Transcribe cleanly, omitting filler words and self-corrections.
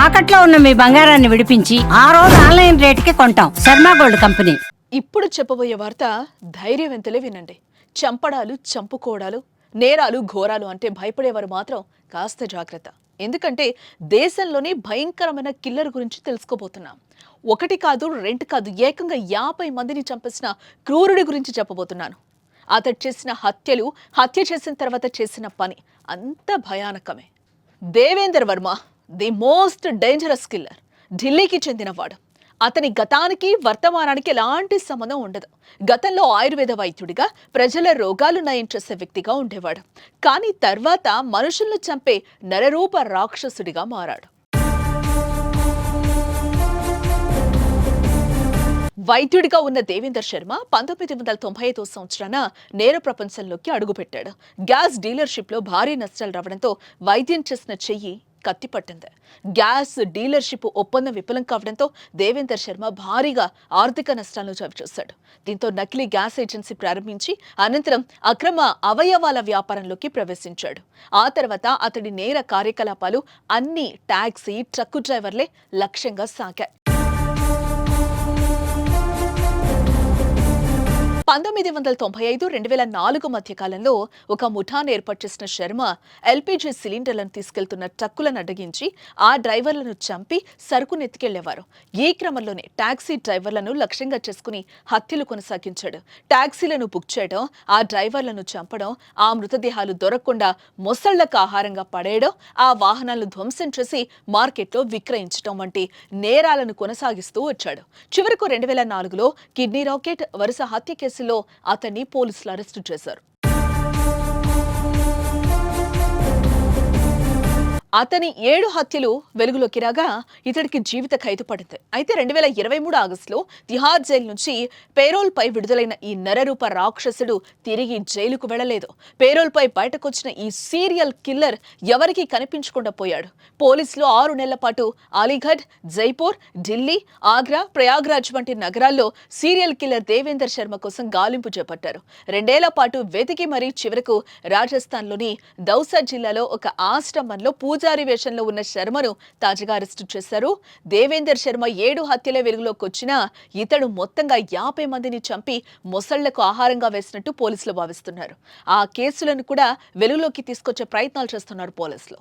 తాకట్లో ఉన్న మీ బంగారాన్ని విడిపించి ఆ రోజు ఆన్లైన్ రేటుకి కొంటాం. Sharma gold company. ఇప్పుడు చెప్పబోయే వార్త ధైర్యవంతులే వినండి. చంపడాలు, చంపుకోవడాలు, నేరాలు, ఘోరాలు అంటే భయపడేవారు మాత్రం కాస్త జాగ్రత్త. ఎందుకంటే దేశంలోనే భయంకరమైన కిల్లర్ గురించి తెలుసుకోబోతున్నాం. ఒకటి కాదు, రెండు కాదు, ఏకంగా 50 మందిని చంపేసిన క్రూరుడి గురించి చెప్పబోతున్నాను. అతడు చేసిన హత్యలు, హత్య చేసిన తర్వాత చేసిన పని అంత భయానకమే. Devender Varma the most dangerous killer. ఢిల్లీకి చెందినవాడు. అతని గతానికి వర్తమానానికి ఎలాంటి సంబంధం ఉండదు. గతంలో ఆయుర్వేద వైద్యుడిగా ప్రజల రోగాలు నయం చేసే వ్యక్తిగా ఉండేవాడు. కానీ తర్వాత మనుషులను చంపే నరరూప రాక్షసుడిగా మారాడు. వైద్యుడిగా ఉన్న దేవేందర్ శర్మ 1995 సంవత్సరాన నేర ప్రపంచంలోకి అడుగుపెట్టాడు. గ్యాస్ డీలర్షిప్లో భారీ నష్టాలు రావడంతో వైద్యం చేసిన చెయ్యి కత్తిపట్టింది. గ్యాస్ డీలర్షిప్ ఒప్పందం విఫలం కావడంతో దేవేందర్ శర్మ భారీగా ఆర్థిక నష్టాలను చవిచూశాడు. దీంతో నకిలీ గ్యాస్ ఏజెన్సీ ప్రారంభించి అనంతరం అక్రమ అవయవాల వ్యాపారంలోకి ప్రవేశించాడు. ఆ తర్వాత అతడి నేర కార్యకలాపాలు అన్ని టాక్సీ, ట్రక్కు డ్రైవర్లే లక్ష్యంగా సాగాయి. 1995-2004 మధ్య కాలంలో ఒక ముఠాను ఏర్పాటు చేసిన శర్మ ఎల్పీజీ సిలిండర్లను తీసుకెళ్తున్న ట్రక్కులను అడ్డగించి ఆ డ్రైవర్లను చంపి సరుకును ఎత్తుకెళ్లేవారు. ఈ క్రమంలోనే టాక్సీ డ్రైవర్లను లక్ష్యంగా చేసుకుని హత్యలు కొనసాగించాడు. టాక్సీలను బుక్ చేయడం, ఆ డ్రైవర్లను చంపడం, ఆ మృతదేహాలు దొరకకుండా మొసళ్లకు ఆహారంగా పడేయడం, ఆ వాహనాలను ధ్వంసం చేసి మార్కెట్లో విక్రయించడం వంటి నేరాలను కొనసాగిస్తూ వచ్చాడు. చివరకు 2004లో కిడ్నీ రాకెట్, వరుస హత్య కేసులో అతన్ని పోలీసులు అరెస్టు చేశారు. అతని 7 హత్యలు వెలుగులోకి రాగా ఇతడికి జీవిత ఖైదు పడింది. అయితే 2023 ఆగస్టులో తిహార్ జైలు నుంచి పేరోల్ పై విడుదలైన ఈ నరరూప రాక్షసుడు తిరిగి జైలుకు వెళ్లలేదు. పేరోల్ పై బయటకొచ్చిన ఈ సీరియల్ కిల్లర్ ఎవరికీ కనిపించకుండా పోయాడు. పోలీసులు 6 నెలల పాటు అలీగఢ్, జైపూర్, ఢిల్లీ, ఆగ్రా, ప్రయాగ్రాజ్ వంటి నగరాల్లో సీరియల్ కిల్లర్ దేవేందర్ శర్మ కోసం గాలింపు చేపట్టారు. 2 ఏళ్ల పాటు వెతికి మరీ చివరకు రాజస్థాన్లోని దౌసా జిల్లాలో ఒక ఆశ్రమంలో పూజారి వేషంలో ఉన్న శర్మను తాజాగా అరెస్టు చేశారు. దేవేందర్ శర్మ 7 హత్యలే వెలుగులోకి వచ్చినా ఇతడు మొత్తంగా 50 మందిని చంపి మొసళ్లకు ఆహారంగా వేసినట్టు పోలీసులు భావిస్తున్నారు. ఆ కేసులను కూడా వెలుగులోకి తీసుకొచ్చే ప్రయత్నాలు చేస్తున్నారు పోలీసులు.